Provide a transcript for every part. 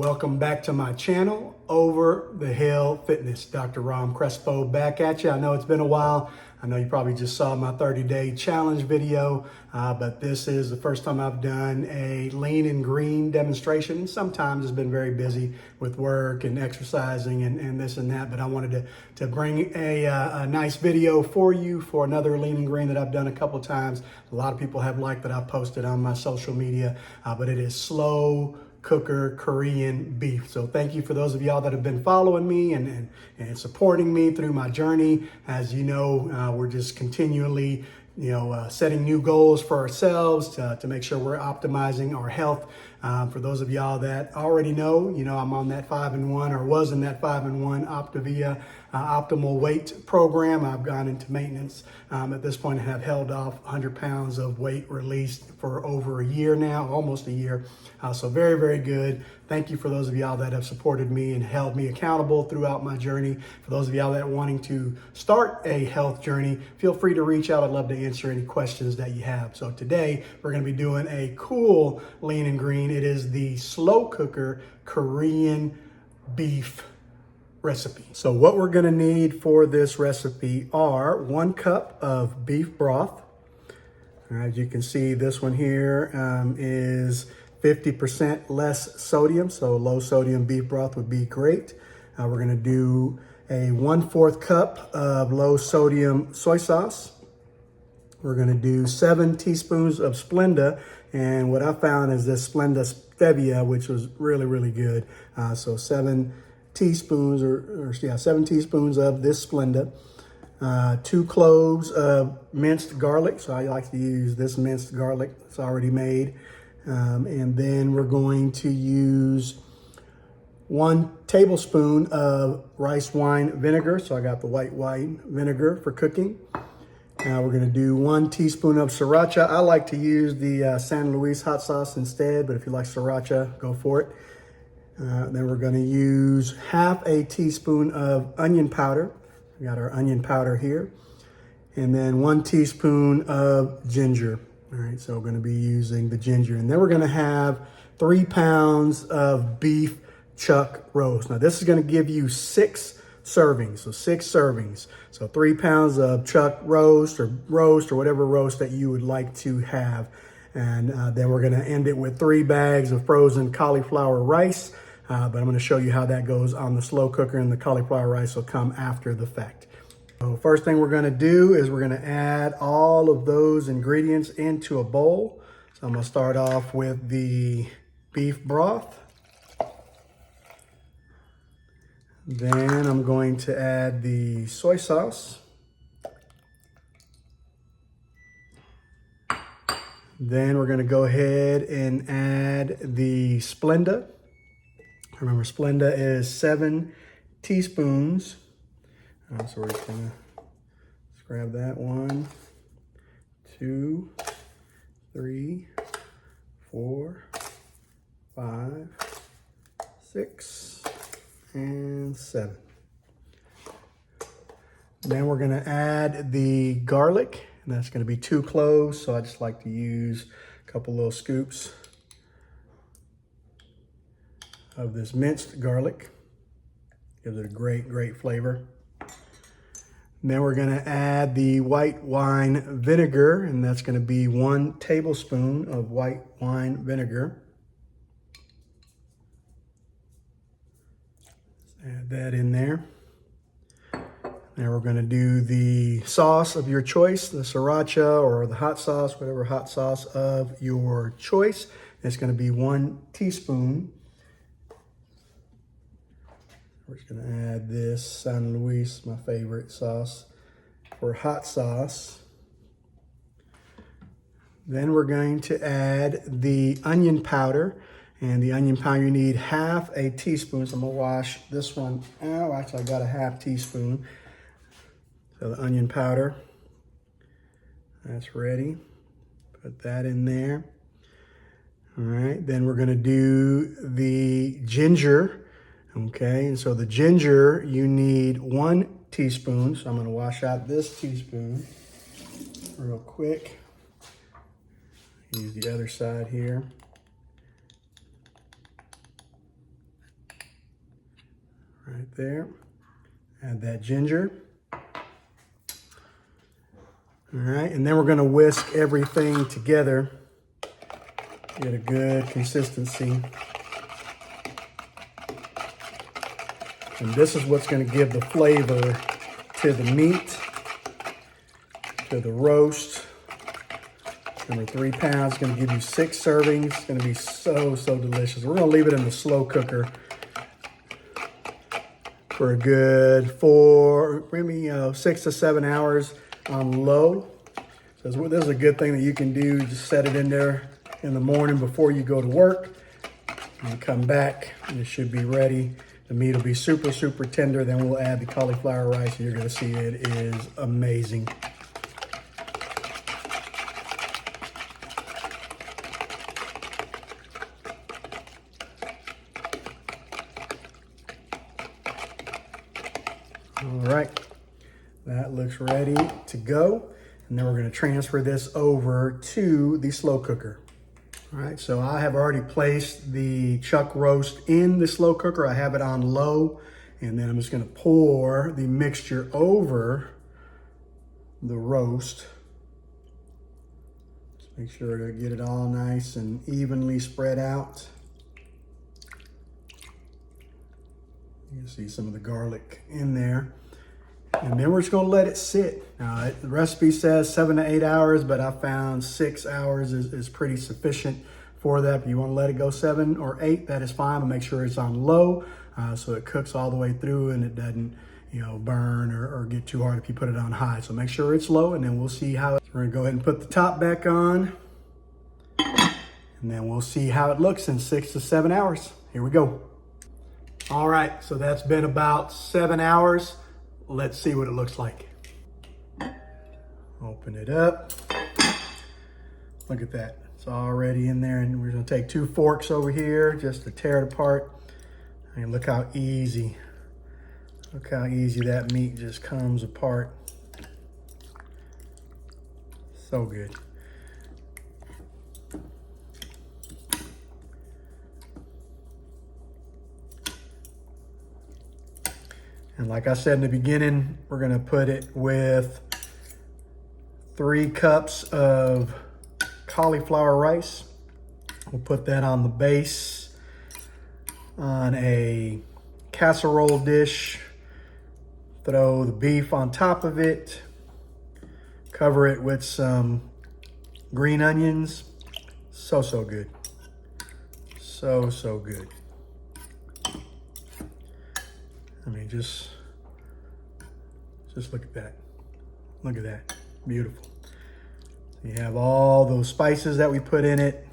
Welcome back to my channel, Over the Hill Fitness. Dr. Ram Crespo back at you. I know it's been a while. I know you probably just saw my 30-day challenge video, but this is the first time I've done a lean and green demonstration. Sometimes it's been very busy with work and exercising and this and that, but I wanted to bring a nice video for you for another lean and green that I've done a couple times. A lot of people have liked that I've posted on my social media, but it is slow cooker Korean beef. So thank you for those of y'all that have been following me and supporting me through my journey. As you know, we're just continually setting new goals for ourselves to make sure we're optimizing our health. For those of y'all that already know, I'm on that 5-in-1 or was in that 5-in-1 Optavia optimal weight program. I've gone into maintenance at this point and have held off 100 pounds of weight released for over a year now, almost a year. So very, very good. Thank you for those of y'all that have supported me and held me accountable throughout my journey. For those of y'all that are wanting to start a health journey, feel free to reach out. I'd love to answer any questions that you have. So today we're going to be doing a cool lean and green. It is the slow cooker Korean beef recipe. So what we're going to need for this recipe are 1 cup of beef broth. As you can see, this one here is 50% less sodium, so low sodium beef broth would be great. We're gonna do a 1/4 cup of low sodium soy sauce. We're gonna do 7 teaspoons of Splenda, and what I found is this Splenda stevia, which was really, really good. So 7 teaspoons, 7 teaspoons of this Splenda. 2 cloves of minced garlic. So I like to use this minced garlic. It's already made. And then we're going to use 1 tablespoon of rice wine vinegar. So I got the white wine vinegar for cooking. We're going to do 1 teaspoon of sriracha. I like to use the San Luis hot sauce instead, but if you like sriracha, go for it. Then we're going to use 1/2 teaspoon of onion powder. We got our onion powder here. And then 1 teaspoon of ginger. All right, so we're going to be using the ginger. And then we're going to have 3 pounds of beef chuck roast. Now this is going to give you 6 servings, so 6 servings. So 3 pounds of chuck roast or whatever roast that you would like to have. And then we're going to end it with 3 bags of frozen cauliflower rice. But I'm going to show you how that goes on the slow cooker, and the cauliflower rice will come after the fact. So first thing we're going to do is we're going to add all of those ingredients into a bowl. So I'm going to start off with the beef broth. Then I'm going to add the soy sauce. Then we're going to go ahead and add the Splenda. Remember, Splenda is 7 teaspoons. So we're just gonna grab that 1, 2, 3, 4, 5, 6, and 7. Then we're gonna add the garlic, and that's gonna be 2 cloves. So I just like to use a couple little scoops of this minced garlic. Gives it a great, great flavor. And then we're gonna add the white wine vinegar, and that's gonna be 1 tablespoon of white wine vinegar. Let's add that in there. Now we're gonna do the sauce of your choice, the sriracha or the hot sauce, whatever hot sauce of your choice. It's gonna be 1 teaspoon. We're just gonna add this San Luis, my favorite sauce for hot sauce. Then we're going to add the onion powder, and the onion powder, you need 1/2 teaspoon. So I'm gonna wash this one out. Actually, I got a 1/2 teaspoon. So the onion powder, that's ready. Put that in there. All right, then we're gonna do the ginger. Okay, and so the ginger, you need 1 teaspoon. So I'm gonna wash out this teaspoon real quick. Use the other side here. right there. Add that ginger. All right, and then we're gonna whisk everything together. Get a good consistency. And this is what's gonna give the flavor to the meat, to the roast. Remember, 3 pounds, gonna give you 6 servings. It's gonna be so, so delicious. We're gonna leave it in the slow cooker for a good 6 to 7 hours on low. So this is a good thing that you can do. Just set it in there in the morning before you go to work. And come back and it should be ready. The meat will be super, super tender. Then we'll add the cauliflower rice and you're gonna see it is amazing. All right, that looks ready to go. And then we're gonna transfer this over to the slow cooker. All right, so I have already placed the chuck roast in the slow cooker. I have it on low, and then I'm just gonna pour the mixture over the roast. Just make sure to get it all nice and evenly spread out. You can see some of the garlic in there. And then we're just gonna let it sit. Now, the recipe says 7 to 8 hours, but I found 6 hours is pretty sufficient for that. If you wanna let it go 7 or 8, that is fine, but make sure it's on low so it cooks all the way through and it doesn't burn or get too hard if you put it on high. So make sure it's low, and then we'll see how we're gonna go ahead and put the top back on, and then we'll see how it looks in 6 to 7 hours. Here we go. All right, so that's been about 7 hours. Let's see what it looks like. Open it up. Look at that. It's already in there, and we're gonna take 2 forks over here just to tear it apart. And look how easy that meat just comes apart. So good. And like I said in the beginning, we're gonna put it with 3 cups of cauliflower rice. We'll put that on the base on a casserole dish. Throw the beef on top of it. Cover it with some green onions. So, so good. So, so good. I mean, just look at that. Look at that. Beautiful. You have all those spices that we put in it.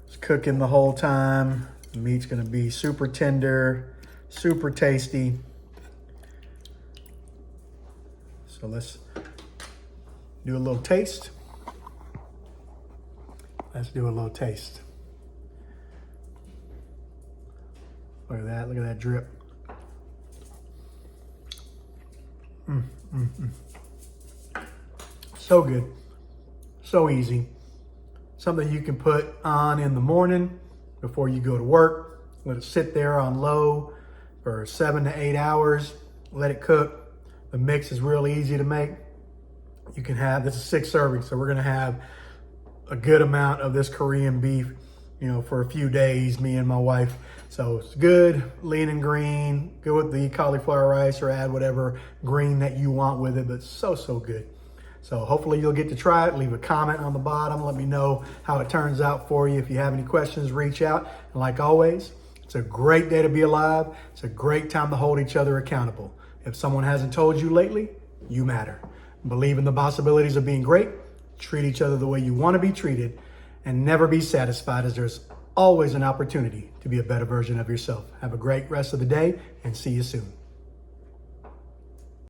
It's cooking the whole time. The meat's gonna be super tender, super tasty. So let's do a little taste. Let's do a little taste. Look at that drip. So good, so easy. Something you can put on in the morning before you go to work. Let it sit there on low for 7 to 8 hours. Let it cook. The mix is real easy to make. You can have, this is 6 servings, so we're gonna have a good amount of this Korean beef, for a few days, me and my wife. So it's good, lean and green, good with the cauliflower rice, or add whatever green that you want with it, but so, so good. So hopefully you'll get to try it. Leave a comment on the bottom. Let me know how it turns out for you. If you have any questions, reach out. And like always, it's a great day to be alive. It's a great time to hold each other accountable. If someone hasn't told you lately, you matter. Believe in the possibilities of being great. Treat each other the way you want to be treated, and never be satisfied, as there's always an opportunity to be a better version of yourself. Have a great rest of the day, and see you soon.